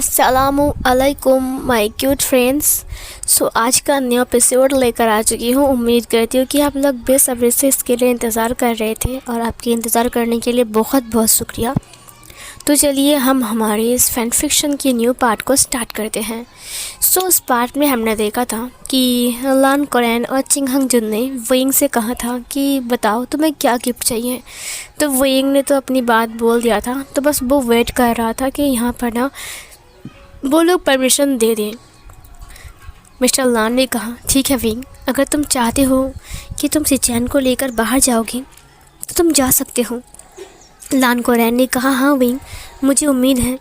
अस्सलामु अलैकुम my cute friends. आज का न्यू एपिसोड लेकर आ चुकी हूँ। उम्मीद करती हूँ कि आप लोग बेसब्री से इसके लिए इंतज़ार कर रहे थे और आपके इंतज़ार करने के लिए बहुत बहुत शुक्रिया। तो चलिए हम हमारी इस फैन फिक्शन की न्यू पार्ट को स्टार्ट करते हैं। उस पार्ट में हमने देखा था कि लान कोरेन और चिंग हंग जुन ने वेइंग से कहा था कि बताओ तुम्हें क्या गिफ्ट चाहिए। तो वेइंग ने तो अपनी बात बोल दिया था, तो बस वो वेट कर रहा था कि यहाँ पर ना वो लोग परमिशन दे दें। मिस्टर लान ने कहा ठीक है विंग, अगर तुम चाहते हो कि तुम सिचैन को लेकर बाहर जाओगे तो तुम जा सकते हो। लान कोरेन ने कहा हाँ विंग, मुझे उम्मीद है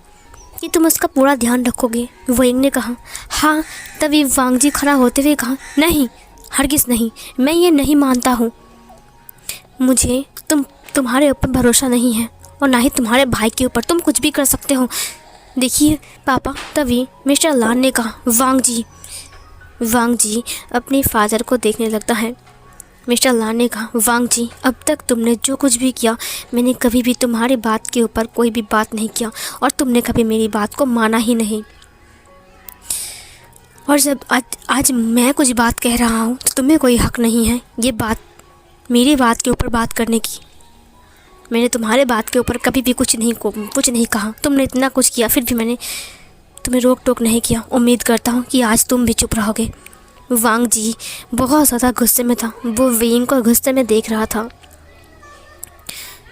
कि तुम उसका पूरा ध्यान रखोगे। विंग ने कहा हाँ। तभी वांग जी खड़ा होते हुए कहा नहीं, हरगिज़ नहीं, मैं ये नहीं मानता हूँ। मुझे तुम्हारे ऊपर भरोसा नहीं है और ना ही तुम्हारे भाई के ऊपर। तुम कुछ भी कर सकते हो। देखिए पापा। तभी मिस्टर लान ने कहा वांग जी अपने फादर को देखने लगता है। मिस्टर लान ने कहा वांग जी, अब तक तुमने जो कुछ भी किया, मैंने कभी भी तुम्हारी बात के ऊपर कोई भी बात नहीं किया और तुमने कभी मेरी बात को माना ही नहीं। और जब आज मैं कुछ बात कह रहा हूँ तो तुम्हें कोई हक नहीं है ये मेरी बात के ऊपर बात करने की। मैंने तुम्हारे बात के ऊपर कभी भी कुछ नहीं कहा। तुमने इतना कुछ किया फिर भी मैंने तुम्हें रोक टोक नहीं किया। उम्मीद करता हूँ कि आज तुम भी चुप रहोगे। वांग जी बहुत ज़्यादा गुस्से में था। वो विंग को गुस्से में देख रहा था।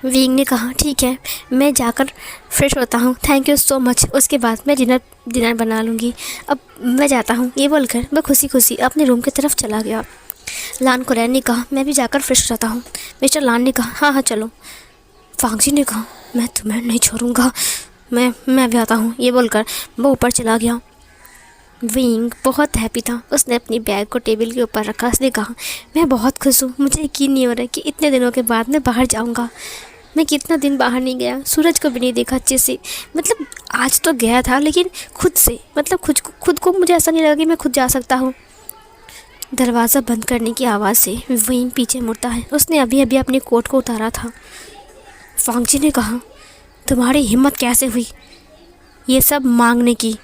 विंग ने कहा ठीक है, मैं जाकर फ्रेश होता हूँ, थैंक यू सो मच। उसके बाद मैं डिनर बना लूँगी। अब मैं जाता हूँ। ये बोलकर मैं खुशी खुशी अपने रूम की तरफ चला गया। लान कोरेन ने कहा मैं भी जाकर फ्रेश हो जाता हूँ। मिस्टर लान ने कहा हाँ हाँ चलो। वांग जी ने कहा मैं तुम्हें नहीं छोड़ूंगा, मैं भी आता हूँ। ये बोलकर वो ऊपर चला गया। विंग बहुत हैप्पी था। उसने अपनी बैग को टेबल के ऊपर रखा। उसने कहा मैं बहुत खुश हूँ। मुझे यकीन नहीं हो रहा कि इतने दिनों के बाद मैं बाहर जाऊँगा। मैं कितना दिन बाहर नहीं गया, सूरज को भी नहीं देखा अच्छे से। मतलब आज तो गया था लेकिन खुद से, मतलब खुद को मुझे ऐसा नहीं लगा कि मैं खुद जा सकता हूँ। दरवाज़ा बंद करने की आवाज़ से विंग पीछे मुड़ता है। उसने अभी अभी अपने कोट को उतारा था। वांग जी ने कहा तुम्हारी हिम्मत कैसे हुई ये सब मांगने की,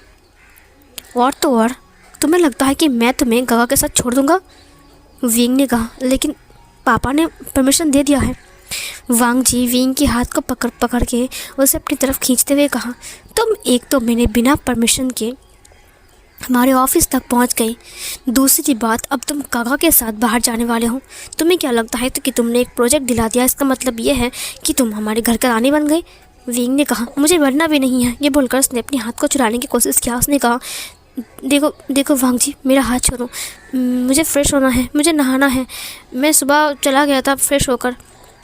और तो और तुम्हें लगता है कि मैं तुम्हें गगा के साथ छोड़ दूंगा। विंग ने कहा लेकिन पापा ने परमिशन दे दिया है। वांग जी विंग के हाथ को पकड़ के उसे अपनी तरफ खींचते हुए कहा तुम एक तो मैंने बिना परमिशन के हमारे ऑफिस तक पहुंच गए, दूसरी बात अब तुम काका के साथ बाहर जाने वाले हो। तुम्हें क्या लगता है तो कि तुमने एक प्रोजेक्ट दिला दिया, इसका मतलब ये है कि तुम हमारे घर का रानी बन गए। विंग ने कहा मुझे बनना भी नहीं है। ये बोलकर उसने अपने हाथ को चुराने की कोशिश किया। उसने कहा देखो वांग जी, मेरा हाथ छोड़ो, मुझे फ्रेश होना है, मुझे नहाना है। मैं सुबह चला गया था, फ्रेश होकर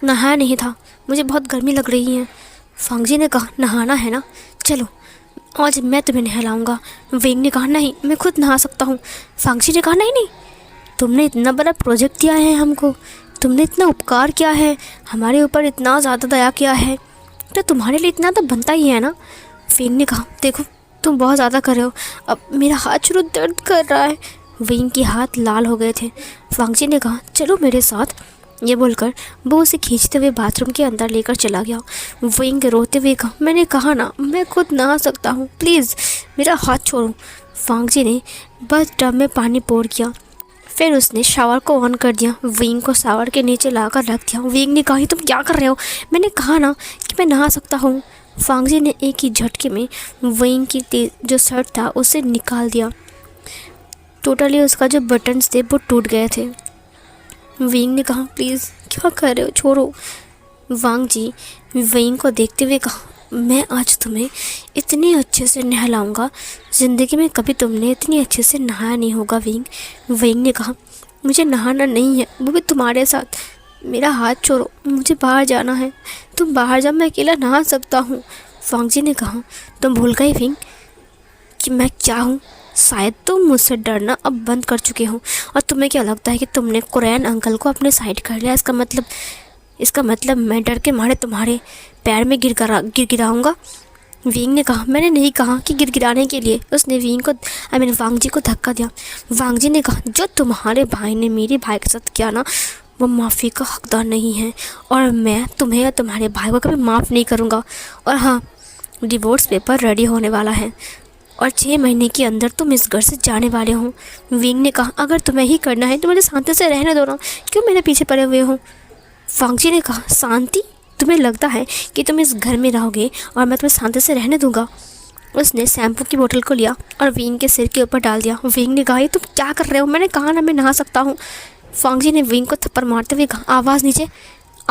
नहाया नहीं था, मुझे बहुत गर्मी लग रही है। वांग जी ने कहा नहाना है ना, चलो आज मैं तुम्हें नहलाऊंगा। विंग ने कहा नहीं, मैं खुद नहा सकता हूँ। वांग जी ने कहा नहीं, तुमने इतना बड़ा प्रोजेक्ट दिया है हमको, तुमने इतना उपकार किया है, हमारे ऊपर इतना ज़्यादा दया किया है, तो तुम्हारे लिए इतना तो बनता ही है ना। विंग ने कहा देखो तुम बहुत ज़्यादा कर रहे हो, अब मेरा हाथ शुरू दर्द कर रहा है। विंग के हाथ लाल हो गए थे। वांग जी ने कहा चलो मेरे साथ। ये बोलकर वो उसे खींचते हुए बाथरूम के अंदर लेकर चला गया। विंग रोते हुए कहा मैंने कहा ना मैं खुद नहा सकता हूँ, प्लीज़ मेरा हाथ छोड़ो। वांग जी ने बस टब में पानी पोर किया, फिर उसने शावर को ऑन कर दिया। विंग को शावर के नीचे लाकर रख दिया। विंग ने कहा तुम क्या कर रहे हो, मैंने कहा ना कि मैं नहा सकता हूँ। वांग जी ने एक ही झटके में विंग की जो शर्ट था उसे निकाल दिया। टोटली उसका जो बटन्स थे वो टूट गए थे। विंग ने कहा प्लीज़ क्या कर रहे हो, छोड़ो। वांग जी विंग को देखते हुए कहा मैं आज तुम्हें इतने अच्छे से नहलाऊंगा, ज़िंदगी में कभी तुमने इतनी अच्छे से नहाया नहीं होगा विंग। विंग ने कहा मुझे नहाना नहीं है, वो भी तुम्हारे साथ। मेरा हाथ छोड़ो, मुझे बाहर जाना है, तुम बाहर जाओ, मैं अकेला नहा सकता हूँ। वांग जी ने कहा तुम भूल गए विंग कि मैं क्या हूँ। शायद तुम मुझसे डरना अब बंद कर चुके हो और तुम्हें क्या लगता है कि तुमने कोरेन अंकल को अपने साइड कर लिया। इसका मतलब मैं डर के मारे तुम्हारे पैर में गिराऊंगा। विंग ने कहा मैंने नहीं कहा कि गिड़गिड़ाने के लिए। उसने वांग जी को धक्का दिया। वांग जी ने कहा जो तुम्हारे भाई ने मेरे भाई के साथ किया ना, वो माफ़ी का हकदार नहीं है और मैं तुम्हें या तुम्हारे भाई को कभी माफ़ नहीं करूँगा। और हाँ, डिवोर्स पेपर रेडी होने वाला है और 6 महीने के अंदर तुम इस घर से जाने वाले हो। विंग ने कहा अगर तुम्हें ही करना है तो मुझे शांति से रहने दो ना, क्यों मेरे पीछे पड़े हुए हो। फांगजी ने कहा शांति, तुम्हें लगता है कि तुम इस घर में रहोगे और मैं तुम्हें शांति से रहने दूंगा। उसने शैम्पू की बोतल को लिया और विंग के सिर के ऊपर डाल दिया। विंग ने कहा ये तुम क्या कर रहे हो, मैंने कहा ना मैं नहा सकता हूँ। फांगजी ने विंग को थप्पड़ मारते हुए कहा आवाज़ नीचे,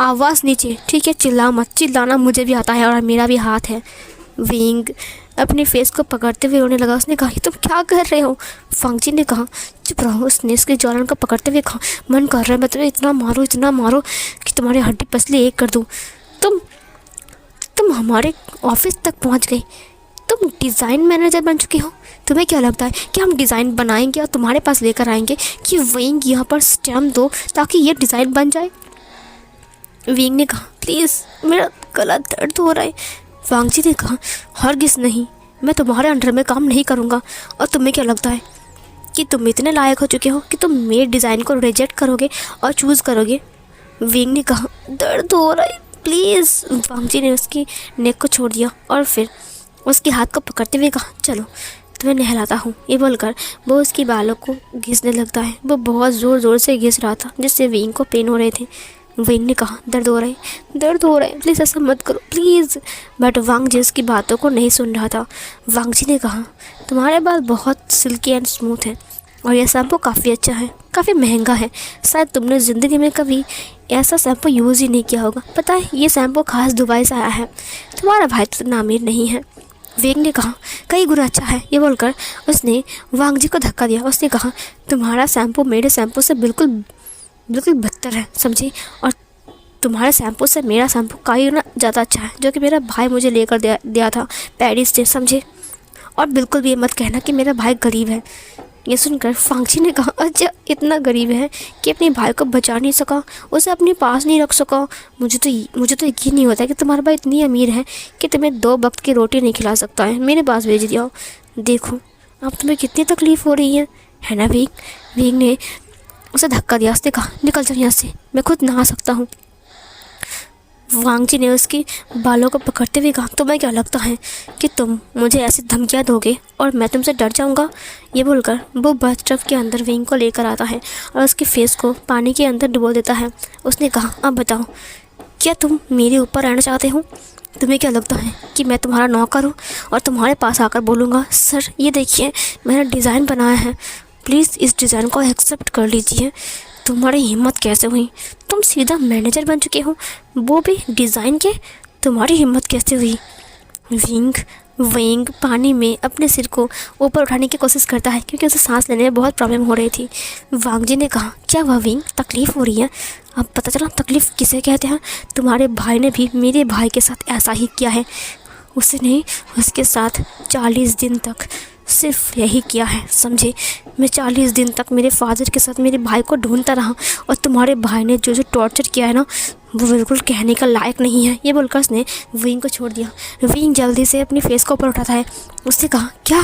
आवाज़ नीचे, ठीक है चिल्ला मत, चिल्लाना मुझे भी आता है और मेरा भी हाथ है। विंग अपने फेस को पकड़ते हुए रोने लगा। उसने कहा ये तुम क्या कर रहे हो। फांगजी ने कहा चुप रहो। उसने इसके जौलन को पकड़ते हुए कहा मन कर रहा है मैं तुम्हें इतना मारो कि तुम्हारी हड्डी पसली एक कर दूँ। तुम हमारे ऑफिस तक पहुंच गई। तुम डिज़ाइन मैनेजर बन चुके हो। तुम्हें क्या लगता है कि हम डिज़ाइन बनाएंगे और तुम्हारे पास लेकर आएंगे कि विंग यहाँ पर स्टैम्प दो ताकि ये डिज़ाइन बन जाए। विंग ने कहा प्लीज़ मेरा गला दर्द हो रहा है। फांगजी ने कहा हरगिज़ नहीं, मैं तुम्हारे अंडर में काम नहीं करूँगा। और तुम्हें क्या लगता है कि तुम इतने लायक हो चुके हो कि तुम मेरे डिज़ाइन को रिजेक्ट करोगे और चूज़ करोगे। विंग ने कहा दर्द हो रहा है प्लीज़। फांगजी ने उसकी नेक को छोड़ दिया और फिर उसके हाथ को पकड़ते हुए कहा चलो तुम्हें नहलाता हूँ। ये बोलकर वो उसकी बालों को घिसने लगता है। वो बहुत ज़ोर से घिस रहा था जिससे विंग को पेन हो रहे थे। विंग ने कहा दर्द हो रहा है प्लीज़ ऐसा मत करो प्लीज़। बट वांग जी उसकी बातों को नहीं सुन रहा था। वांग जी ने कहा तुम्हारे बाल बहुत सिल्की एंड स्मूथ हैं और यह शैम्पू काफ़ी अच्छा है, काफ़ी महंगा है। शायद तुमने ज़िंदगी में कभी ऐसा शैम्पू यूज़ ही नहीं किया होगा। पता है ये शैम्पू खास दुबई से आया है। तुम्हारा भाई तो इतना अमीर नहीं है। विंग ने कहा कई गुना अच्छा है। ये बोलकर उसने वांग जी को धक्का दिया। उसने कहा तुम्हारा शैम्पू मेरे शैम्पू से बिल्कुल बदतर है समझी, और तुम्हारे शैम्पू से मेरा शैम्पू कई गुना ज़्यादा अच्छा है जो कि मेरा भाई मुझे लेकर दिया था पेरिस से, समझे। और बिल्कुल भी ये मत कहना कि मेरा भाई गरीब है। ये सुनकर फांगजी ने कहा अच्छा इतना गरीब है कि अपने भाई को बचा नहीं सका, उसे अपने पास नहीं रख सका। मुझे तो यकीन नहीं होता कि तुम्हारा भाई इतनी अमीर है कि तुम्हें 2 वक्त की रोटी नहीं खिला सकता है। मेरे पास भेज दिया। देखो अब तुम्हें कितनी तकलीफ़ हो रही है ना। विंग ने उसे धक्का दिया। उसने कहा निकल जाओ यहाँ से, मैं खुद नहा सकता हूँ। वांग जी ने उसकी बालों को पकड़ते हुए कहा तुम्हें क्या लगता है कि तुम मुझे ऐसी धमकियाँ दोगे और मैं तुमसे डर जाऊँगा। ये बोलकर वो बाथटब के अंदर विंग को लेकर आता है और उसके फेस को पानी के अंदर डुबो देता है। उसने कहा अब बताओ क्या तुम मेरे ऊपर रहना चाहते हो। तुम्हें क्या लगता है कि मैं तुम्हारा नौकर हूँ और तुम्हारे पास आकर बोलूँगा सर ये देखिए मैंने डिज़ाइन बनाया है, प्लीज़ इस डिज़ाइन को एक्सेप्ट कर लीजिए। तुम्हारी हिम्मत कैसे हुई, तुम सीधा मैनेजर बन चुके हो, वो भी डिज़ाइन के। तुम्हारी हिम्मत कैसे हुई। विंग पानी में अपने सिर को ऊपर उठाने की कोशिश करता है क्योंकि उसे सांस लेने में बहुत प्रॉब्लम हो रही थी। वांग जी ने कहा क्या वह विंग तकलीफ़ हो रही है। अब पता चला तकलीफ़ किसे कहते हैं। तुम्हारे भाई ने भी मेरे भाई के साथ ऐसा ही किया है। उसने उसके साथ 40 दिन तक सिर्फ यही किया है, समझे। मैं 40 दिन तक मेरे फादर के साथ मेरे भाई को ढूंढता रहा और तुम्हारे भाई ने जो टॉर्चर किया है ना वो बिल्कुल कहने का लायक नहीं है। ये बोलकर उसने विंग को छोड़ दिया। विंग जल्दी से अपनी फेस को ऊपर उठाता है। उसने कहा क्या।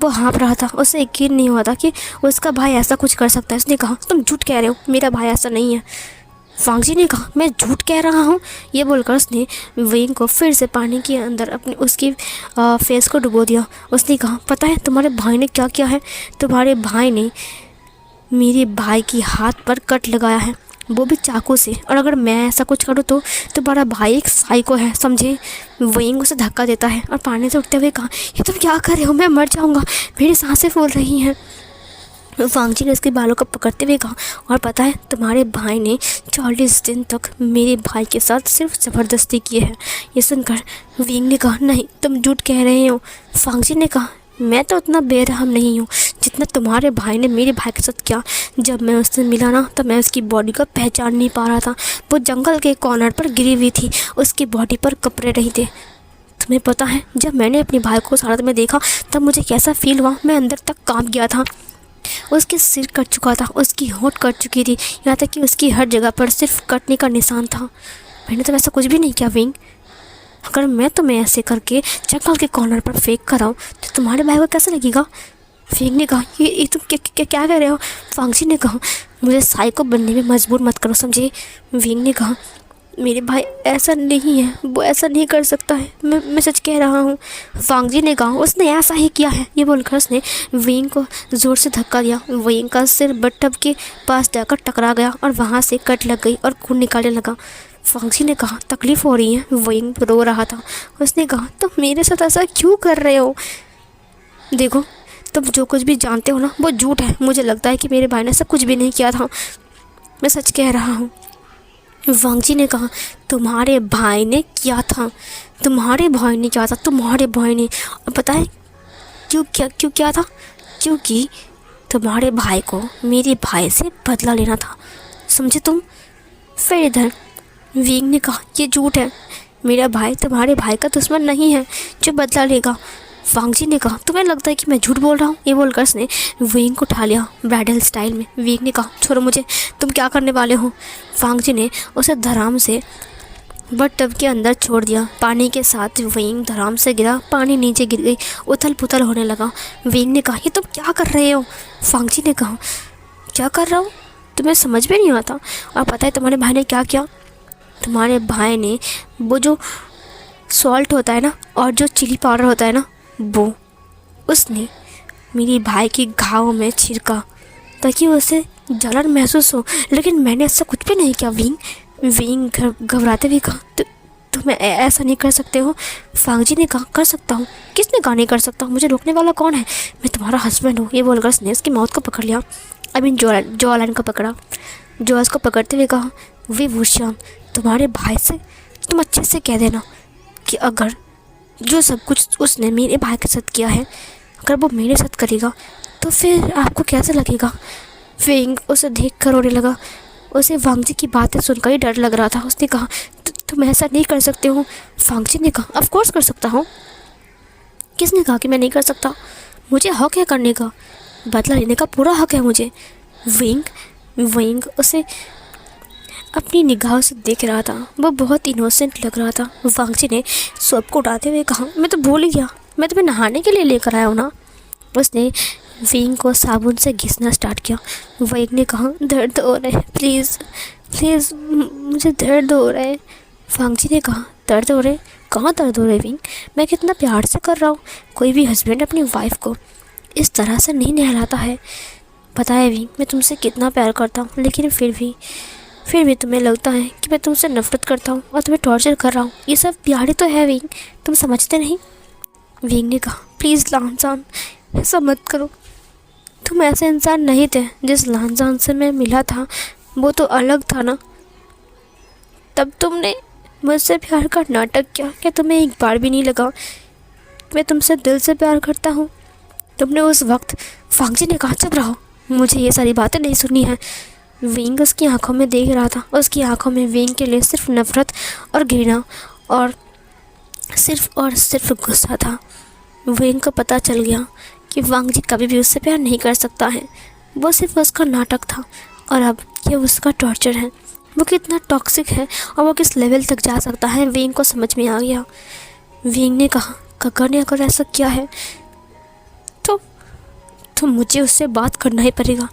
वो हाँफ रहा था, उसे यकीन नहीं हुआ था कि उसका भाई ऐसा कुछ कर सकता है। उसने कहा तुम झूठ कह रहे हो, मेरा भाई ऐसा नहीं है। फांगजी ने कहा मैं झूठ कह रहा हूँ। ये बोलकर उसने विंग को फिर से पानी के अंदर अपनी उसकी फेस को डुबो दिया। उसने कहा पता है तुम्हारे भाई ने क्या किया है। तुम्हारे भाई ने मेरे भाई की हाथ पर कट लगाया है, वो भी चाकू से। और अगर मैं ऐसा कुछ करूँ तो तुम्हारा भाई एक साइको है, समझे। विंग उसे धक्का देता है और पानी से उठते हुए कहा ये तुम क्या कर रहे हो, मैं मर जाऊँगा, मेरी सांसें फूल रही हैं। वांग जी ने उसके बालों को पकड़ते हुए कहा और पता है तुम्हारे भाई ने 40 दिन तक मेरे भाई के साथ सिर्फ ज़बरदस्ती की है। ये सुनकर विंग ने कहा नहीं तुम झूठ कह रहे हो। वांग जी ने कहा मैं तो उतना बेरहम नहीं हूँ जितना तुम्हारे भाई ने मेरे भाई के साथ किया। जब मैं उससे मिला ना तो मैं उसकी बॉडी को पहचान नहीं पा रहा था। वो जंगल के कॉर्नर पर गिरी हुई थी, उसकी बॉडी पर कपड़े नहीं थे। तुम्हें पता है जब मैंने अपने भाई को हालत में देखा तब मुझे कैसा फील हुआ। मैं अंदर तक कांप गया था। उसके सिर कट चुका था, उसकी होंठ कट चुकी थी, यहाँ तक कि उसकी हर जगह पर सिर्फ कटने का निशान था। मैंने तो वैसा कुछ भी नहीं किया विंग। अगर मैं तुम्हें ऐसे करके जंगल के कॉर्नर पर फेंक कर आऊँ तो तुम्हारे भाई को कैसा लगेगा। विंग ने कहा ये तुम क्या कह रहे हो। फांगजी ने कहा मुझे साइको बनने में मजबूर मत करो, समझे। विंग ने कहा मेरे भाई ऐसा नहीं है, वो ऐसा नहीं कर सकता है, मैं सच कह रहा हूँ। वांग जी ने कहा उसने ऐसा ही किया है। ये बोलकर उसने वेंग को ज़ोर से धक्का दिया। वेंग का सिर बटटब के पास जाकर टकरा गया और वहाँ से कट लग गई और खून निकालने लगा। वांग जी ने कहा तकलीफ़ हो रही है। वेंग रो रहा था। उसने कहा तुम मेरे साथ ऐसा क्यों कर रहे हो? देखो, तुम जो कुछ भी जानते हो ना वो झूठ है। मुझे लगता है कि मेरे भाई ने ऐसा कुछ भी नहीं किया था, मैं सच कह रहा हूँ। वांग जी ने कहा तुम्हारे भाई ने किया था, तुम्हारे भाई ने किया था, तुम्हारे भाई ने। और पता है क्यों किया था? क्योंकि तुम्हारे भाई को मेरे भाई से बदला लेना था, समझे तुम? फिर इधर वेंग ने कहा ये झूठ है, मेरा भाई तुम्हारे भाई का दुश्मन नहीं है जो बदला लेगा। वांग जी ने कहा तुम्हें लगता है कि मैं झूठ बोल रहा हूँ? ये बोलकर उसने वेंग को उठा लिया ब्राइडल स्टाइल में। वेंग ने कहा छोड़ो मुझे, तुम क्या करने वाले हो? वांग जी ने उसे धड़ाम से बट टब के अंदर छोड़ दिया। पानी के साथ वेंग धड़ाम से गिरा, पानी नीचे गिर गई, उथल पुथल होने लगा। वेंग ने कहा ये तुम क्या कर रहे हो? वांग जी ने कहा क्या कर रहा हूँ, तुम्हें समझ में नहीं आता? और पता है तुम्हारे भाई ने क्या किया? तुम्हारे भाई ने वो जो सॉल्ट होता है ना और जो चिली पाउडर होता है ना, वो उसने मेरे भाई के घाव में छिड़का ताकि उसे जलन महसूस हो, लेकिन मैंने ऐसा कुछ भी नहीं किया। विंग घबराते हुए कहा तुम ऐसा नहीं कर सकते हो। वांग जी ने कहा कर सकता हूँ। किसने कहा नहीं कर सकता? मुझे रोकने वाला कौन है? मैं तुम्हारा हस्बैंड हूँ। ये बोलकर उसने उसकी मौत को पकड़ लिया। जॉलान को पकड़ा। जॉस को पकड़ते हुए कहा वे वुशियान, तुम्हारे भाई से तुम अच्छे से कह देना कि अगर जो सब कुछ उसने मेरे भाई के साथ किया है अगर वो मेरे साथ करेगा तो फिर आपको कैसा लगेगा? विंग उसे देख कर रोने लगा। उसे वांग जी की बातें सुनकर ही डर लग रहा था। उसने कहा तुम ऐसा नहीं कर सकते हो। वांग जी ने कहा ऑफ कोर्स कर सकता हूँ। किसने कहा कि मैं नहीं कर सकता? मुझे हक है करने का, बदला लेने का पूरा हक है मुझे। विंग उसे अपनी निगाहों से देख रहा था। वो बहुत इनोसेंट लग रहा था। वांग जी ने सब को उठाते हुए कहा मैं तो भूल ही गया, मैं तुम्हें नहाने के लिए लेकर आया हूँ ना। उसने विंग को साबुन से घिसना स्टार्ट किया। विंग ने कहा दर्द हो रहा है, प्लीज़ मुझे दर्द हो रहा है। वांग जी ने कहा दर्द हो रहा है? कहाँ दर्द हो रहा है विंग? मैं कितना प्यार से कर रहा हूँ। कोई भी हस्बैंड अपनी वाइफ को इस तरह से नहीं नहलाता है। पता है विंग मैं तुमसे कितना प्यार करता हूँ, लेकिन फिर भी तुम्हें लगता है कि मैं तुमसे नफरत करता हूँ और तुम्हें टॉर्चर कर रहा हूँ। ये सब प्यार तो है विंग, तुम समझते नहीं? विंग ने कहा प्लीज़ लानजान ऐसा मत करो, तुम ऐसे इंसान नहीं थे। जिस लानजान से मैं मिला था वो तो अलग था ना। तब तुमने मुझसे प्यार का नाटक किया। क्या तुम्हें एक बार भी नहीं लगा मैं तुमसे दिल से प्यार करता हूँ? तुमने उस वक्त। वांग जी ने कहा चुप रहो, मुझे ये सारी बातें नहीं सुननी है। विंग उसकी आंखों में देख रहा था। उसकी आंखों में विंग के लिए सिर्फ नफरत और घृणा और सिर्फ गुस्सा था। विंग को पता चल गया कि वांग जी कभी भी उससे प्यार नहीं कर सकता है। वो सिर्फ उसका नाटक था और अब ये उसका टॉर्चर है। वो कितना टॉक्सिक है और वो किस लेवल तक जा सकता है विंग को समझ में आ गया। विंग ने कहा कक्कर ने अगर ऐसा किया है तो मुझे उससे बात करना ही पड़ेगा।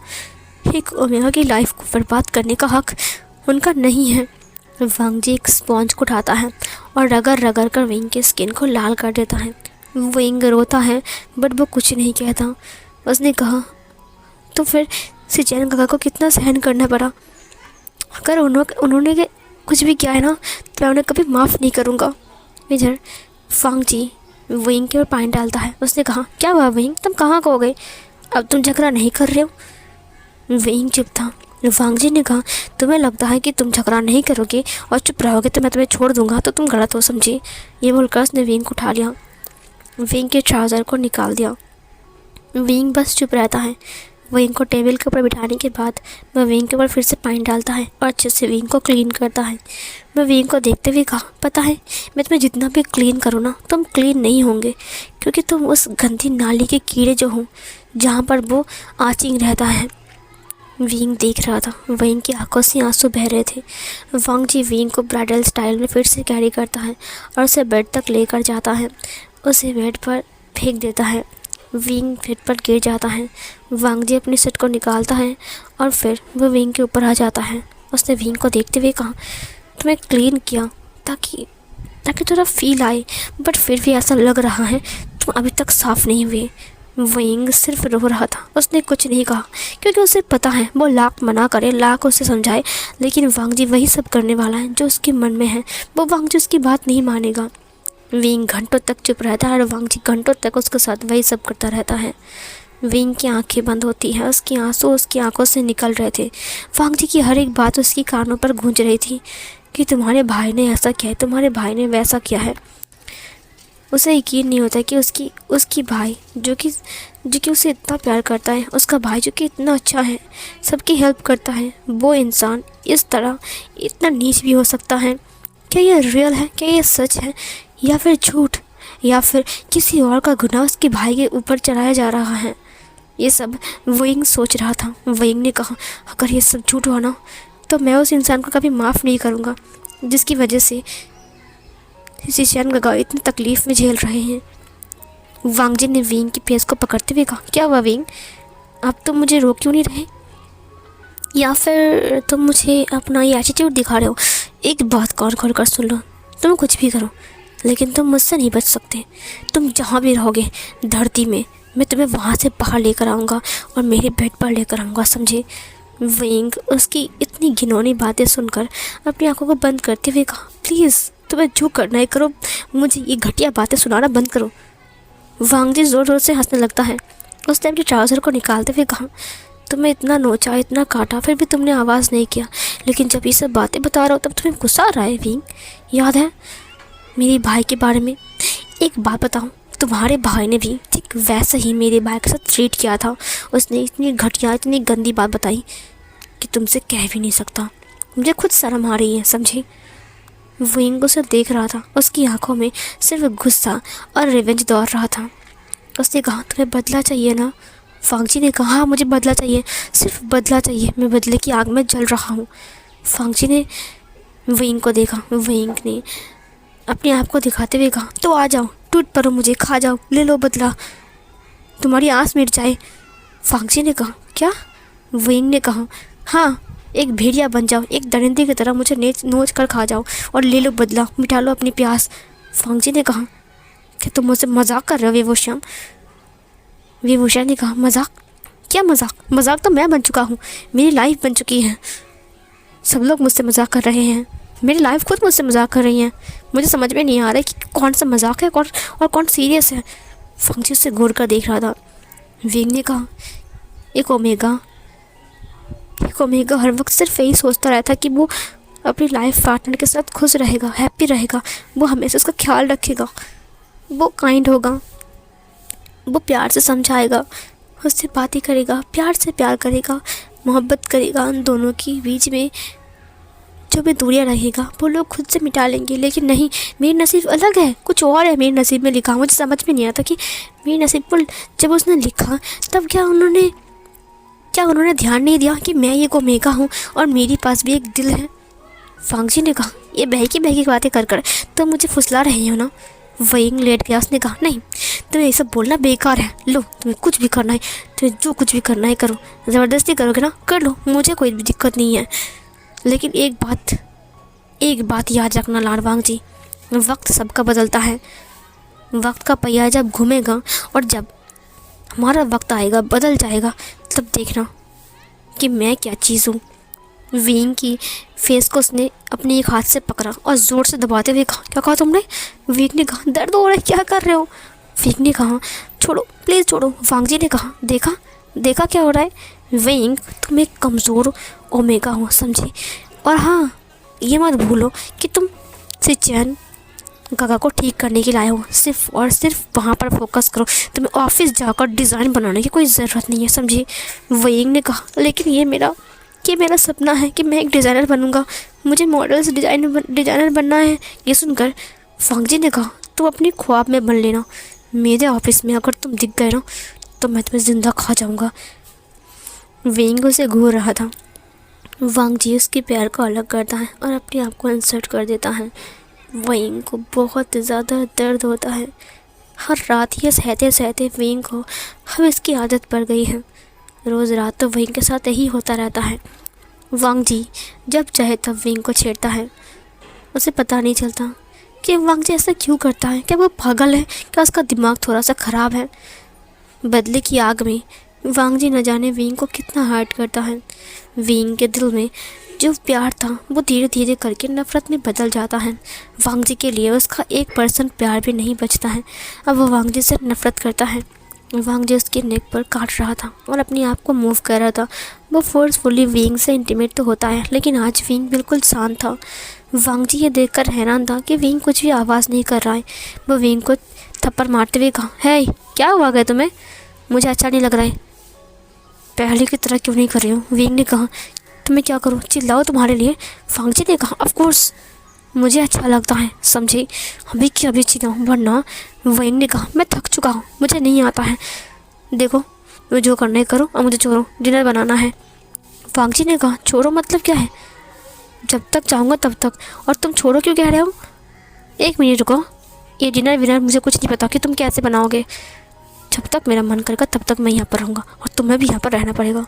एक ओमेगा की लाइफ को बर्बाद करने का हक उनका नहीं है। वांग जी एक स्पॉन्ज को उठाता है और रगड़ कर विंग की स्किन को लाल कर देता है। विंग रोता है बट वो कुछ नहीं कहता। उसने कहा तो फिर सिचेन काका को कितना सहन करना पड़ा। अगर उन्होंने कुछ भी किया है ना तो मैं उन्हें कभी माफ़ नहीं करूँगा। इधर वांग जी विंग के ऊपर पानी डालता है। उसने कहा क्या हुआ विंग, तुम कहाँ खो गए? अब तुम झगड़ा नहीं कर रहे हो? विंग चुप था। वांग जी ने कहा तुम्हें लगता है कि तुम झगड़ा नहीं करोगे और चुप रहोगे तो मैं तुम्हें छोड़ दूंगा, तो तुम गलत हो समझे। ये बोलकर उसने विंग को उठा लिया, विंग के ट्राउज़र को निकाल दिया। विंग बस चुप रहता है। विंग को टेबल के ऊपर बिठाने के बाद वह विंग के ऊपर फिर से पानी डालता है और अच्छे से विंग को क्लीन करता है। मैं विंग को देखते हुए कहा पता है मैं तुम्हें जितना भी क्लीन करूँ ना तुम क्लीन नहीं होंगे, क्योंकि तुम उस गंदी नाली के कीड़े जो हो जहाँ पर वो आचिंग रहता है। विंग देख रहा था। विंग की आंखों से आंसू बह रहे थे। वांग जी विंग को ब्राइडल स्टाइल में फिर से कैरी करता है और उसे बेड तक लेकर जाता है। उसे बेड पर फेंक देता है। विंग बेड पर गिर जाता है। वांग जी अपनी शर्ट को निकालता है और फिर वो विंग के ऊपर आ जाता है। उसने विंग को देखते हुए कहा तुम्हें क्लीन किया ताकि ताकि थोड़ा फील आए, बट फिर भी ऐसा लग रहा है तुम अभी तक साफ़ नहीं हुए। विंग सिर्फ रो रहा था, उसने कुछ नहीं कहा क्योंकि उसे पता है वो लाख मना करे, लाख उसे समझाए, लेकिन वांग जी वही सब करने वाला है जो उसके मन में है। वो वांग जी उसकी बात नहीं मानेगा। विंग घंटों तक चुप रहता है और वांग जी घंटों तक उसके साथ वही सब करता रहता है। विंग की आंखें बंद होती हैं, उसकी आंसू उसकी आंखों से निकल रहे थे। वांग जी की हर एक बात उसकी कानों पर गूंज रही थी कि तुम्हारे भाई ने ऐसा किया है, तुम्हारे भाई ने वैसा किया है। उसे यकीन नहीं होता कि उसकी उसकी भाई जो कि उसे इतना प्यार करता है, उसका भाई जो कि इतना अच्छा है, सबकी हेल्प करता है, वो इंसान इस तरह इतना नीच भी हो सकता है। क्या ये रियल है? क्या ये सच है, या फिर झूठ, या फिर किसी और का गुनाह उसके भाई के ऊपर चढ़ाया जा रहा है? ये सब विंग सोच रहा था। विंग ने कहा, अगर ये सब झूठ हुआ ना तो मैं उस इंसान को कभी माफ़ नहीं करूँगा जिसकी वजह से जिशान गगा इतनी तकलीफ़ में झेल रहे हैं। वांग जी ने विंग की फेस को पकड़ते हुए कहा, क्या हुआ विंग, आप तो मुझे रोक क्यों नहीं रहे, या फिर तुम मुझे अपना ये एटीट्यूड दिखा रहे हो? एक बात गौर खोल कर सुन लो, तुम कुछ भी करो लेकिन तुम मुझसे नहीं बच सकते। तुम जहाँ भी रहोगे धरती में, मैं तुम्हें वहाँ से बाहर लेकर आऊँगा और मेरे बेड पर लेकर आऊँगा, समझे? विंग उसकी इतनी घिनौनी बातें सुनकर अपनी आंखों को बंद करते हुए कहा, प्लीज़ तुम्हें जो करना है करो, मुझे ये घटिया बातें सुनाना बंद करो। वांग जी ज़ोर ज़ोर से हंसने लगता है। उसने अपने ट्राउज़र को निकालते हुए कहा, तुम्हें इतना नोचा, इतना काटा, फिर भी तुमने आवाज़ नहीं किया, लेकिन जब ये सब बातें बता रहा हो तब तुम्हें गुस्सा आ रहा है। विंग, याद है मेरे भाई के बारे में? एक बात बताऊं, तुम्हारे भाई ने भी ठीक वैसे ही मेरे भाई के साथ ट्रीट किया था। उसने इतनी घटिया, इतनी गंदी बात बताई कि तुमसे कह भी नहीं सकता। मुझे खुद शर्म आ रही है, समझी? विंग उसे देख रहा था, उसकी आंखों में सिर्फ गुस्सा और रिवेंज दौड़ रहा था। उसने कहा, तुम्हें बदला चाहिए ना? वांग जी ने कहा, हाँ मुझे बदला चाहिए, सिर्फ बदला चाहिए, मैं बदले की आग में जल रहा हूँ। वांग जी ने विंग को देखा। विंग ने अपने आप को दिखाते हुए कहा, तो आ जाओ, टूट पड़ो मुझे, खा जाओ, ले लो बदला, तुम्हारी आस मिट जाए। वांग जी ने कहा, क्या? विंग ने कहा, हाँ, एक भेड़िया बन जाओ, एक दरिंदे की तरह मुझे नोच कर खा जाओ और ले लो बदला, मिटा लो अपनी प्यास। वांग जी ने कहा, क्या तुम मुझसे मजाक कर रहे हो विभूषण? विभूषण ने कहा, मजाक? क्या मजाक? मजाक तो मैं बन चुका हूँ, मेरी लाइफ बन चुकी है। सब लोग मुझसे मजाक कर रहे हैं, मेरी लाइफ खुद मुझसे मजाक कर रही है। मुझे समझ में नहीं आ रहा है कि कौन सा मजाक है और कौन सीरियस है। वांग जी उससे घूर कर देख रहा था। विंग ने कहा, एक ओमेगा हर वक्त सिर्फ यही सोचता रहता कि वो अपनी लाइफ पार्टनर के साथ खुश रहेगा, हैप्पी रहेगा, वो हमेशा उसका ख्याल रखेगा, वो काइंड होगा, वो प्यार से समझाएगा, उससे बातें करेगा, प्यार से प्यार करेगा, मोहब्बत करेगा। उन दोनों के बीच में जो भी दूरियां रहेगा वो लोग खुद से मिटा लेंगे। लेकिन नहीं, मेरी नसीब अलग है, कुछ और है मेरे नसीब में लिखा। मुझे समझ में नहीं आता कि मेरी नसीब पर जब उसने लिखा तब क्या उन्होंने ध्यान नहीं दिया कि मैं ये ओमेगा हूँ और मेरे पास भी एक दिल है। वांग जी ने कहा, ये बहकी बातें कर तो मुझे फुसला रहे हो ना? विंग लेट गया। उसने कहा, नहीं, तुम्हें ये सब बोलना बेकार है। लो, तुम्हें कुछ भी करना है, तुम्हें जो कुछ भी करना है करो, ज़बरदस्ती करोगे ना कर लो, मुझे कोई भी दिक्कत नहीं है। लेकिन एक बात याद रखना लाडवांग जी, वक्त सबका बदलता है। वक्त का पहिया जब घूमेगा और जब हमारा वक्त आएगा, बदल जाएगा, तब देखना कि मैं क्या चीज़ हूँ। विंग की फेस को उसने अपने एक हाथ से पकड़ा और ज़ोर से दबाते हुए कहा, क्या कहा तुमने? विंग ने कहा, दर्द हो रहा है, क्या कर रहे हो? विंग ने कहा, छोड़ो प्लीज़ छोड़ो। वांग जी ने कहा, देखा क्या हो रहा है? विंग, तुम एक कमज़ोर ओमेगा हो, समझी? और हाँ, ये मत भूलो कि तुम सिचैन गगा को ठीक करने के लिए आए हो। सिर्फ और सिर्फ वहाँ पर फोकस करो, तुम्हें ऑफिस जाकर डिज़ाइन बनाने की कोई ज़रूरत नहीं है, समझी? विंग ने कहा, लेकिन ये मेरा सपना है कि मैं एक डिज़ाइनर बनूंगा, मुझे मॉडल्स डिज़ाइनर बनना है। ये सुनकर वांग जी ने कहा, तुम अपनी ख्वाब में बन लेना, मेरे ऑफिस में अगर तुम दिख गए ना तो मैं तुम्हें ज़िंदा खा जाऊँगा। विंग उसे घूर रहा था। वांग जी उसके पैर को अलग करता है और अपने आप को इंसर्ट कर देता है। विंग को बहुत ज़्यादा दर्द होता है। हर रात ये सहते सहते विंग को अब इसकी आदत पड़ गई है। रोज़ रात तो विंग के साथ यही होता रहता है। वांग जी जब चाहे तब विंग को छेड़ता है। उसे पता नहीं चलता कि वांग जी ऐसा क्यों करता है। क्या वो पागल है? क्या उसका दिमाग थोड़ा सा ख़राब है? बदले की आग में वांग जी न जाने विंग को कितना हर्ट करता है। विंग के दिल में जो प्यार था वो धीरे धीरे करके नफ़रत में बदल जाता है। वांग जी के लिए उसका 1% प्यार भी नहीं बचता है। अब वो वांग जी से नफ़रत करता है। वांग जी उसके नेक पर काट रहा था और अपने आप को मूव कर रहा था। वो फोर्सफुली विंग से इंटीमेट तो होता है, लेकिन आज विंग बिल्कुल शांत था। वांग जी ये देखकर हैरान था कि विंग कुछ भी आवाज़ नहीं कर रहा है। वो विंग को थप्पड़ मारते हुए कहा, है क्या हुआ गया तुम्हें? मुझे अच्छा नहीं लग रहा है। पहले की तरह क्यों नहीं कर रही हो? विंग ने कहा। तुम्हें क्या करूँ, चिल्लाओ तुम्हारे लिए? वांग जी ने कहा, ऑफ कोर्स मुझे अच्छा लगता है, समझी? अभी की अभी चिल्लाऊँ वरना। विंग ने कहा, मैं थक चुका हूँ, मुझे नहीं आता है। देखो मैं जो करना है करो, अब मुझे छोड़ो, डिनर बनाना है। वांग जी ने कहा, छोड़ो मतलब क्या है? जब तक चाहूँगा तब तक। और तुम छोड़ो क्यों कह रहे हो? 1 मिनट रुको, ये डिनर विनर मुझे कुछ नहीं पता कि तुम कैसे बनाओगे। जब तक मेरा मन करेगा तब तक मैं यहाँ पर रहूँगा और तुम्हें भी यहाँ पर रहना पड़ेगा।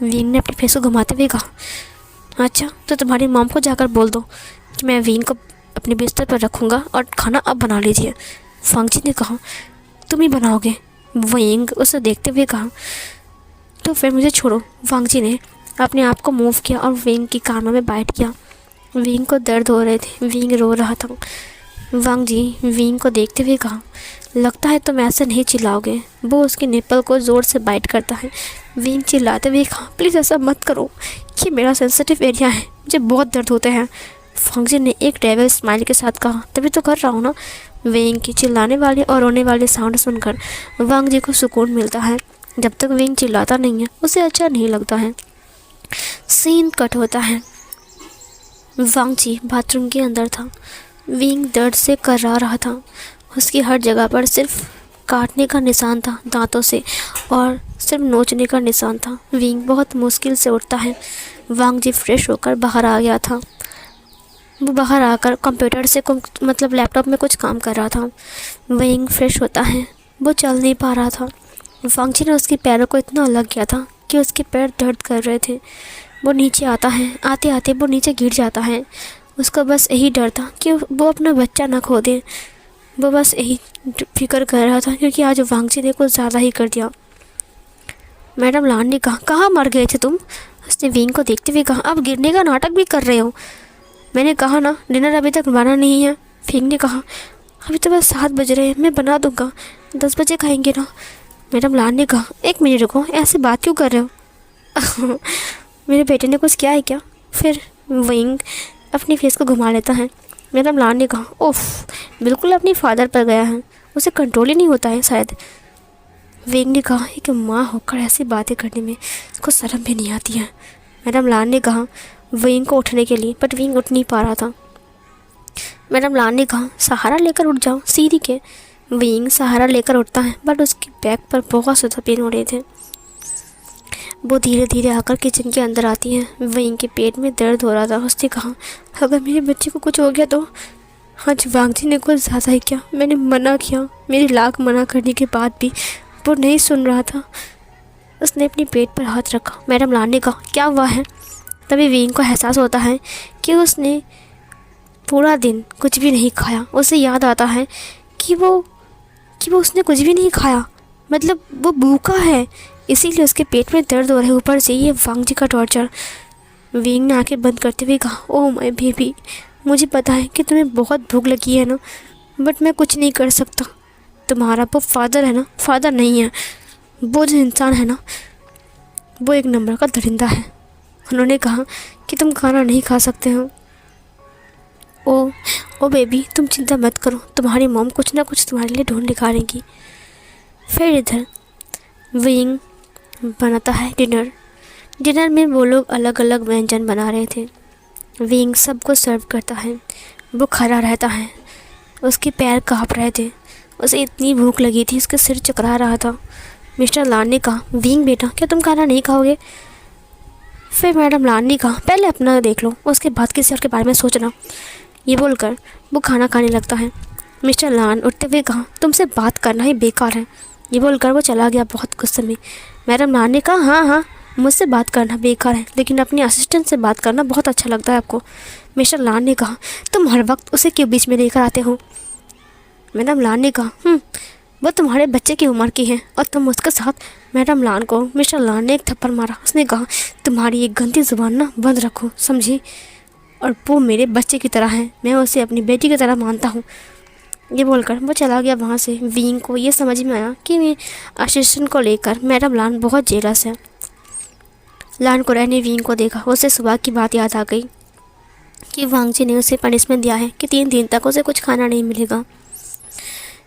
विंग ने अपने फेस को घुमाते हुए कहा, अच्छा तो तुम्हारी मॉम को जाकर बोल दो कि मैं विंग को अपने बिस्तर पर रखूँगा और खाना अब बना लीजिए। वांग जी ने कहा, तुम ही बनाओगे? विंग उसे देखते हुए कहा, तो फिर मुझे छोड़ो। वांग जी ने अपने आप को मूव किया और विंग की कानों में बाइट किया। विंग को दर्द हो रहे थे, विंग रो रहा था। वांग जी विंग को देखते हुए कहा, लगता है तुम ऐसे नहीं चिल्लाओगे। वो उसकी निप्पल को ज़ोर से बाइट करता है। विंग चिल्लाते हुए कहा, प्लीज़ ऐसा मत करो, ये मेरा सेंसिटिव एरिया है, मुझे बहुत दर्द होते हैं। वांग जी ने एक डेविल स्माइल के साथ कहा, तभी तो कर रहा हूँ ना। विंग की चिल्लाने वाले और रोने वाले साउंड सुनकर वांग जी को सुकून मिलता है। जब तक विंग चिल्लाता नहीं है उसे अच्छा नहीं लगता है। सीन कट होता है। वांग जी बाथरूम के अंदर था। विंग दर्द से कर्रा रहा था। उसकी हर जगह पर सिर्फ काटने का निशान था दांतों से, और सिर्फ नोचने का निशान था। विंग बहुत मुश्किल से उठता है। वांग जी फ्रेश होकर बाहर आ गया था। वो बाहर आकर कंप्यूटर से मतलब लैपटॉप में कुछ काम कर रहा था। विंग फ्रेश होता है। वो चल नहीं पा रहा था। वांग जी ने उसके पैरों को इतना लग गया था कि उसके पैर दर्द कर रहे थे। वो नीचे आता है, आते आते वो नीचे गिर जाता है। उसको बस यही डर था कि वो अपना बच्चा ना खो दे। वो बस यही फिक्र कर रहा था, क्योंकि आज वांग जी ने कुछ ज़्यादा ही कर दिया। मैडम लान ने कहा, कहाँ मर गए थे तुम? उसने विंग को देखते हुए कहा, अब गिरने का नाटक भी कर रहे हो। मैंने कहा ना डिनर अभी तक बना नहीं है। विंग ने कहा, अभी तो बस 7 बज रहे हैं, मैं बना दूँगा, 10 बजे खाएंगे ना। मैडम लान ने कहा, 1 मिनट रुको, ऐसे बात क्यों कर रहे हो? मेरे बेटे ने कुछ किया है क्या? फिर विंग अपनी फेस को घुमा लेता है। मैडम लान ने कहा, ओफ, बिल्कुल अपनी फादर पर गया है, उसे कंट्रोल ही नहीं होता है शायद। विंग ने कहा कि माँ होकर ऐसी बातें करने में उसको शर्म भी नहीं आती है। मैडम लान ने कहा विंग को उठने के लिए, बट विंग उठ नहीं पा रहा था। मैडम लान ने कहा, सहारा लेकर उठ जाओ सीढ़ी के। विंग सहारा लेकर उठता है, बट उसकी बैक पर बहुत ज़्यादा पेन हो रहे थे। वो धीरे धीरे आकर किचन के अंदर आती है। विंग के पेट में दर्द हो रहा था। उसने कहा, अगर मेरे बच्चे को कुछ हो गया तो? आज वांग जी ने कुछ ज़्यादा ही किया। मैंने मना किया, मेरी लाख मना करने के बाद भी वो नहीं सुन रहा था। उसने अपनी पेट पर हाथ रखा। मैडम लान ने कहा, क्या हुआ है? तभी विंग को एहसास होता है कि उसने पूरा दिन कुछ भी नहीं खाया। उसे याद आता है कि वो उसने कुछ भी नहीं खाया, मतलब वो भूखा है, इसीलिए उसके पेट में दर्द हो रहा है। ऊपर से ये वांग जी का टॉर्चर। विंग ने आंखें बंद करते हुए कहा, ओह माय बेबी, मुझे पता है कि तुम्हें बहुत भूख लगी है ना, बट मैं कुछ नहीं कर सकता। तुम्हारा वो फादर है ना, फादर नहीं है, वो जो इंसान है ना, वो 1 नंबर का दरिंदा है। उन्होंने कहा कि तुम खाना नहीं खा सकते हो। ओ बेबी, तुम चिंता मत करो, तुम्हारी मॉम कुछ ना कुछ तुम्हारे लिए ढूंढ निकालेंगी। फिर इधर विंग बनाता है डिनर में वो लोग अलग अलग व्यंजन बना रहे थे। विंग सबको सर्व करता है। वो खड़ा रहता है, उसके पैर काँप रहे थे, उसे इतनी भूख लगी थी, उसका सिर चकरा रहा था। मिस्टर लान ने कहा, विंग बेटा, क्या तुम खाना नहीं खाओगे? फिर मैडम लान ने कहा, पहले अपना देख लो, उसके बाद किसी और के बारे में सोचना। ये बोलकर वो खाना खाने लगता है। मिस्टर लान उठते हुए कहा, तुमसे बात करना ही बेकार है। ये बोलकर वो चला गया बहुत गुस्से में। मैडम लान ने कहा, हाँ हाँ, मुझसे बात करना बेकार है, लेकिन अपने असिस्टेंट से बात करना बहुत अच्छा लगता है आपको। मिस्टर लान ने कहा। तुम हर वक्त उसे क्यों बीच में लेकर आते हो? मैडम लान ने कहा, वो तुम्हारे बच्चे की उम्र की है और तुम उसके साथ। मैडम लान को मिस्टर लान ने एक थप्पड़ मारा। उसने कहा, तुम्हारी ये गंदी ज़ुबान ना बंद रखो, समझी? और वो मेरे बच्चे की तरह है, मैं उसे अपनी बेटी की तरह मानता हूँ। ये बोलकर वो चला गया वहाँ से। विंग को ये समझ में आया कि मैं असिस्टेंट को लेकर मैडम लान बहुत जेलस है। लान कुरैन ने विंग को देखा। उसे सुबह की बात याद आ गई कि वांग जी ने उसे पनिशमेंट दिया है कि 3 दिन तक उसे कुछ खाना नहीं मिलेगा।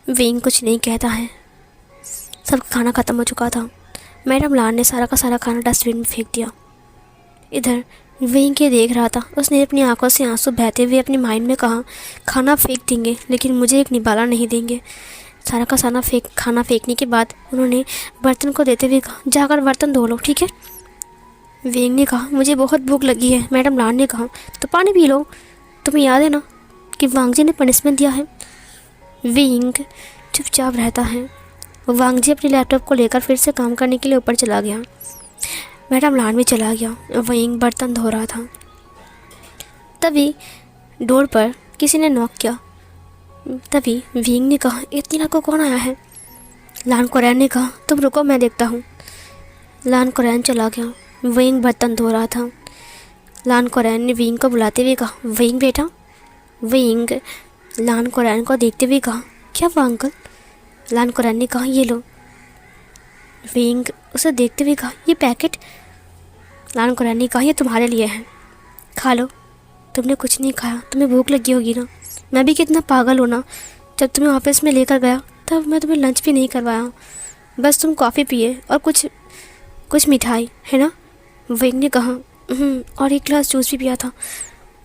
विंग कुछ नहीं कहता है। सबका खाना ख़त्म हो चुका था। मैडम लान ने सारा का सारा खाना डस्टबिन में फेंक दिया। इधर विंग के देख रहा था। उसने अपनी आंखों से आंसू बहते हुए अपने माइंड में कहा, खाना फेंक देंगे लेकिन मुझे एक निवाला नहीं देंगे। सारा का सारा खाना फेंकने के बाद उन्होंने बर्तन को देते हुए कहा, जाकर बर्तन धो लो, ठीक है? विंग ने कहा, मुझे बहुत भूख लगी है। मैडम लान ने कहा, तो पानी पी लो। तुम्हें याद है ना कि वांग जी ने पनिशमेंट दिया है? विंग चुपचाप रहता है। वांग जी अपने लैपटॉप को लेकर फिर से काम करने के लिए ऊपर चला गया। मैडम लान भी चला गया। विंग बर्तन धो रहा था। तभी डोर पर किसी ने नॉक किया। तभी विंग ने कहा, इतनी रात को कौन आया है? लान कुरैन ने कहा, तुम रुको, मैं देखता हूँ। लान कुरैन चला गया। विंग बर्तन धो रहा था। लान कुरैन ने विंग को बुलाते हुए कहा, विंग बेटा। विंग लान कुरैन को देखते हुए कहा, क्या हुआ अंकल? लान कुरैन ने कहा, ये लो। विंग उसे देखते हुए कहा, ये पैकेट? लान कुरैन ने कहा, ये तुम्हारे लिए है, खा लो। तुमने कुछ नहीं खाया, तुम्हें भूख लगी होगी ना। मैं भी कितना पागल हूँ ना, जब तुम्हें ऑफिस में लेकर गया तब मैं तुम्हें लंच भी नहीं करवाया, बस तुम कॉफ़ी पिए और कुछ मिठाई, है ना? विंग ने कहा, और एक गिलास जूस भी पिया था,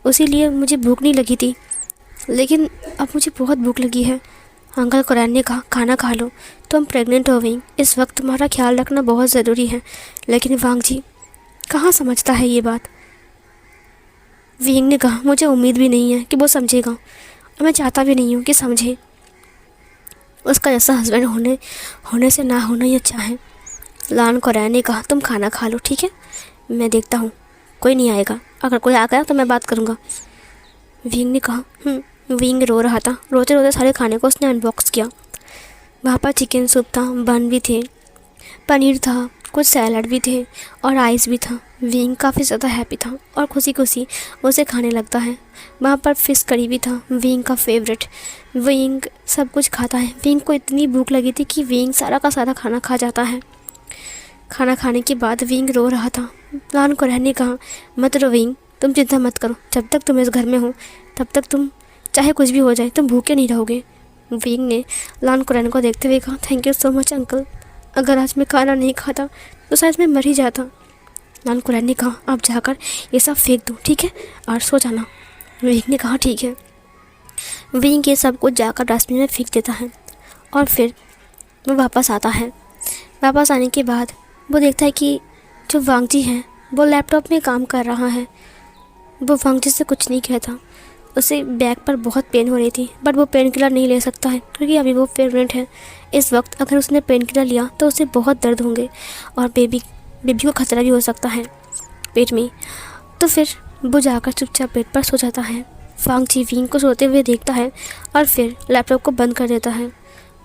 उसी लिए मुझे भूख नहीं लगी थी, लेकिन अब मुझे बहुत भूख लगी है। अंकल कुरैन ने कहा, खाना खा लो, तुम प्रेग्नेंट हो विंग, इस वक्त तुम्हारा ख्याल रखना बहुत ज़रूरी है। लेकिन वांग जी कहाँ समझता है ये बात? विंग ने कहा, मुझे उम्मीद भी नहीं है कि वो समझेगा और मैं चाहता भी नहीं हूँ कि समझे। उसका जैसा हस्बैंड होने से ना होना ही अच्छा है। लान कुरैन ने कहा, तुम खाना खा लो, ठीक है? मैं देखता हूँ, कोई नहीं आएगा, अगर कोई आ गया तो मैं बात करूँगा। विंग ने कहा, विंग रो रहा था। रोते रोते सारे खाने को उसने अनबॉक्स किया। वहाँ पर चिकन सूप था, बन भी थे, पनीर था, कुछ सैलड भी थे और राइस भी था। विंग काफ़ी ज़्यादा हैप्पी था और खुशी खुशी उसे खाने लगता है। वहाँ पर फ़िश करी भी था, विंग का फेवरेट। विंग सब कुछ खाता है। विंग को इतनी भूख लगी थी कि विंग सारा का सारा खाना खा जाता है। खाना खाने के बाद विंग रो रहा था। लान कुरैन ने कहा, मत रो विंग, तुम चिंता मत करो, जब तक तुम इस घर में हो तब तक तुम चाहे कुछ भी हो जाए तुम भूखे नहीं रहोगे। विंग ने लान कुरैन को देखते हुए कहा, thank you so much uncle, अगर आज मैं खाना नहीं खाता तो शायद मैं मर ही जाता। लान कुरैन ने कहा, आप जाकर ये सब फेंक दो, ठीक है, और सो जाना। विंग ने कहा, ठीक है। विंग ये सब कुछ जाकर डस्टबिन में फेंक देता है और फिर वो वापस आता है। वापस आने के बाद वो देखता है कि जो वांग जी है वो लैपटॉप में काम कर रहा है। वो वांग जी से कुछ नहीं कहता। उसे बैक पर बहुत पेन हो रही थी, बट वो पेन किलर नहीं ले सकता है क्योंकि अभी वो प्रेग्नेंट है। इस वक्त अगर उसने पेन किलर लिया तो उसे बहुत दर्द होंगे और बेबी को खतरा भी हो सकता है पेट में। तो फिर वो जाकर चुपचाप बेड पर सो जाता है। वांग जी विंग को सोते हुए देखता है और फिर लैपटॉप को बंद कर देता है।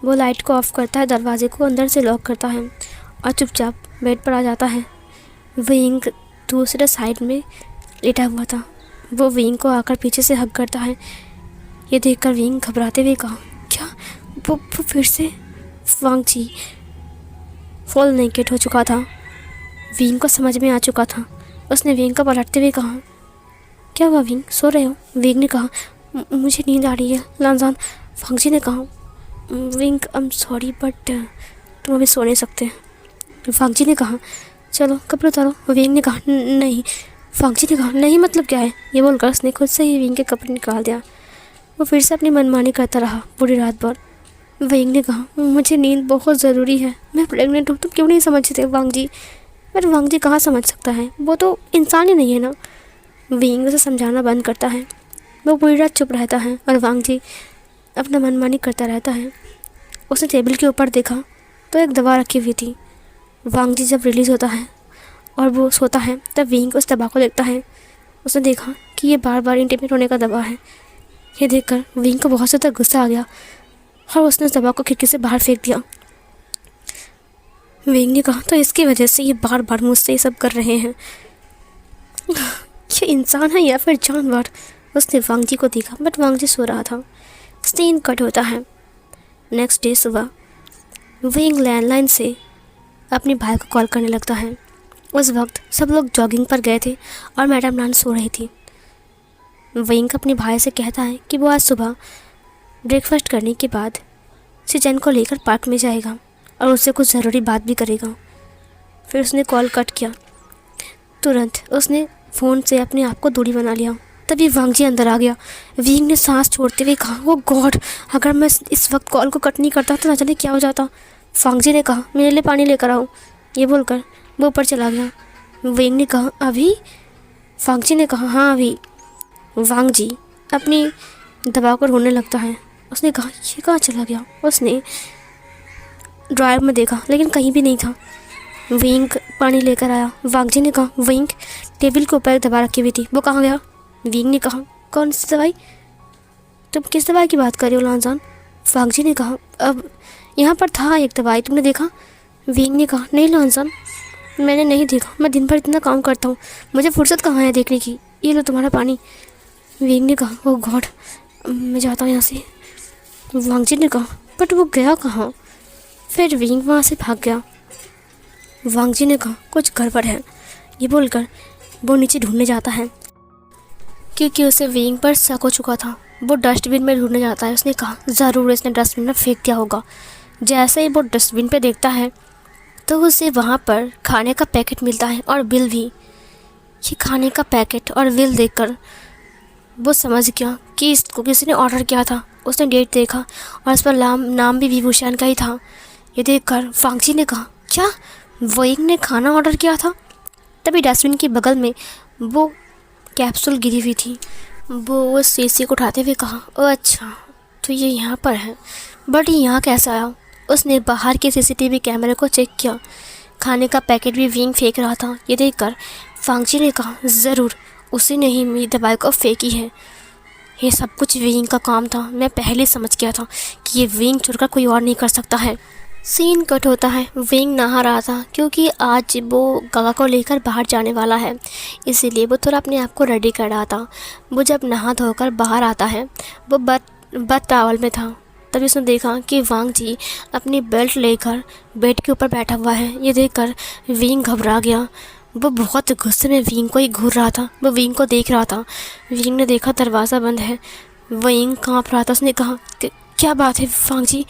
वो लाइट को ऑफ करता है, दरवाजे को अंदर से लॉक करता है और चुपचाप बेड पर आ जाता है। विंग दूसरे साइड में लेटा हुआ था। वो विंग को आकर पीछे से हग करता है। ये देखकर विंग घबराते हुए कहा, क्या वो फिर से? वांग जी फुल नेकेड हो चुका था। विंग को समझ में आ चुका था। उसने विंग को पलटते हुए कहा, क्या हुआ विंग, सो रहे हो? विंग ने कहा, मुझे नींद आ रही है लानजान। वांग जी ने कहा, wing I am sorry but तुम अभी सो नहीं सकते। वांग जी ने कहा, चलो कपड़े उतारो। विंग ने कहा, नहीं। वांग जी ने कहा, नहीं मतलब क्या है? ये बोलकर उसने खुद से ही विंग के कपड़े निकाल दिया। वो फिर से अपनी मनमानी करता रहा पूरी रात भर। विंग ने कहा, मुझे नींद बहुत ज़रूरी है, मैं प्रेग्नेंट हूँ, तुम क्यों नहीं समझते वांग जी? पर वांग जी कहाँ समझ सकता है, वो तो इंसान ही नहीं है ना। विंग उसे समझाना बंद करता है। वो पूरी रात चुप रहता है और वांग जी अपना मनमानी करता रहता है। उसने टेबल के ऊपर देखा तो एक दवा रखी हुई थी। वांग जी जब रिलीज़ होता है और वो सोता है तब विंग उस दवा को देखता है। उसने देखा कि ये बार बार इंटीमेट होने का दवा है। ये देखकर विंग को बहुत ज़्यादा गुस्सा आ गया और उसने उस दवा को खिड़की से बाहर फेंक दिया। विंग ने कहा तो इसकी वजह से ये बार बार मुझसे ये सब कर रहे हैं। ये इंसान है या फिर जानवर? उसने वांग जी को देखा बट वांग जी सो रहा था। सीन कट होता है। नेक्स्ट डे सुबह विंग लैंडलाइन से अपने भाई को कॉल करने लगता है। उस वक्त सब लोग जॉगिंग पर गए थे और मैडम नान सो रही थी। विंग अपने भाई से कहता है कि वो आज सुबह ब्रेकफास्ट करने के बाद सिजन को लेकर पार्क में जाएगा और उससे कुछ ज़रूरी बात भी करेगा। फिर उसने कॉल कट किया। तुरंत उसने फ़ोन से अपने आप को दूरी बना लिया। तभी वांग जी अंदर आ गया। विंग ने सांस छोड़ते हुए कहा, वो गॉड, अगर मैं इस वक्त कॉल को कट नहीं करता तो ना जाने क्या हो जाता। वांग जी ने कहा, मेरे लिए पानी लेकर आओ। ये बोलकर वो ऊपर चला गया। विंग ने कहा, अभी? वांग जी ने कहा, हाँ अभी। वांग जी अपनी दवा को ढूंढने लगता है। उसने कहा, ये कहाँ चला गया? उसने ड्रायर में देखा लेकिन कहीं भी नहीं था। विंग पानी लेकर आया। वांग जी ने कहा, विंग, टेबल के ऊपर एक दवा रखी हुई थी, वो कहाँ गया? विंग ने कहा, कौन सी दवाई? तुम किस दवाई की बात कर रहे हो लानजान? वांग जी ने कहा, अब यहाँ पर था एक दवाई, तुमने देखा? विंग ने कहा, नहीं लानजान, मैंने नहीं देखा, मैं दिन भर इतना काम करता हूँ, मुझे फुर्सत कहाँ है देखने की। ये लो तुम्हारा पानी। विंग ने कहा, ओह गॉड, मैं जाता हूँ यहाँ से। वांग जी ने कहा, बट वो गया कहाँ? फिर विंग वहाँ से भाग गया। वांग जी ने कहा, कुछ गड़बड़ है। ये बोलकर वो नीचे ढूंढने जाता है क्योंकि उसे विंग पर शक हो चुका था। वो डस्टबिन में ढूंढने जाता है। उसने कहा, ज़रूर इसने डस्टबिन में फेंक दिया होगा। जैसे ही वो डस्टबिन पे देखता है तो उसे वहाँ पर खाने का पैकेट मिलता है और बिल भी। ये खाने का पैकेट और बिल देखकर वो समझ गया कि इसको किसी ने ऑर्डर किया था। उसने डेट देखा और उस पर नाम भी विभूषण का ही था। ये देखकर वांग जी ने कहा, क्या विंग ने खाना ऑर्डर किया था? तभी डस्टबिन के बगल में वो कैप्सूल गिरी हुई थी। वो उस शीशे को उठाते हुए कहा, ओह अच्छा, तो ये यहाँ पर है, बट ये यहाँ कैसे आया? उसने बाहर के सीसीटीवी कैमरे को चेक किया। खाने का पैकेट भी विंग फेंक रहा था। ये देखकर वांग जी ने कहा, ज़रूर उसी ने ही मेरी दवाई को फेंकी है। ये सब कुछ विंग का काम था। मैं पहले समझ गया था कि ये विंग छोड़कर कोई और नहीं कर सकता है। सीन कट होता है। विंग नहा रहा था क्योंकि आज वो गगा को लेकर बाहर जाने वाला है, इसीलिए वो थोड़ा अपने आप को रेडी कर रहा था। वो जब नहा धोकर बाहर आता है, वो बथ टॉवल में था। तभी उसने देखा कि वांग जी अपनी बेल्ट लेकर बेड के ऊपर बैठा हुआ है। ये देखकर विंग घबरा गया। वो बहुत गुस्से में विंग को ही घूर रहा था। वो विंग को देख रहा था। विंग ने देखा दरवाज़ा बंद है। विंग काँप रहा था। उसने कहा, क्या बात है वांग जी,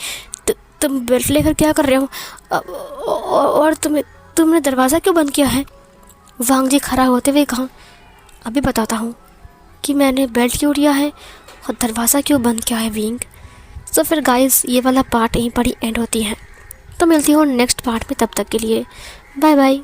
तुम बेल्ट लेकर क्या कर रहे हो? और तुमने दरवाज़ा क्यों बंद किया है? वांग जी खड़ा होते हुए कहा, अभी बताता हूँ कि मैंने बेल्ट क्यों लिया है और दरवाज़ा क्यों बंद किया है विंग। तो फिर गाइस, ये वाला पार्ट यहीं पर ही एंड होती है। तो मिलती हूँ नेक्स्ट पार्ट में, तब तक के लिए बाय बाय।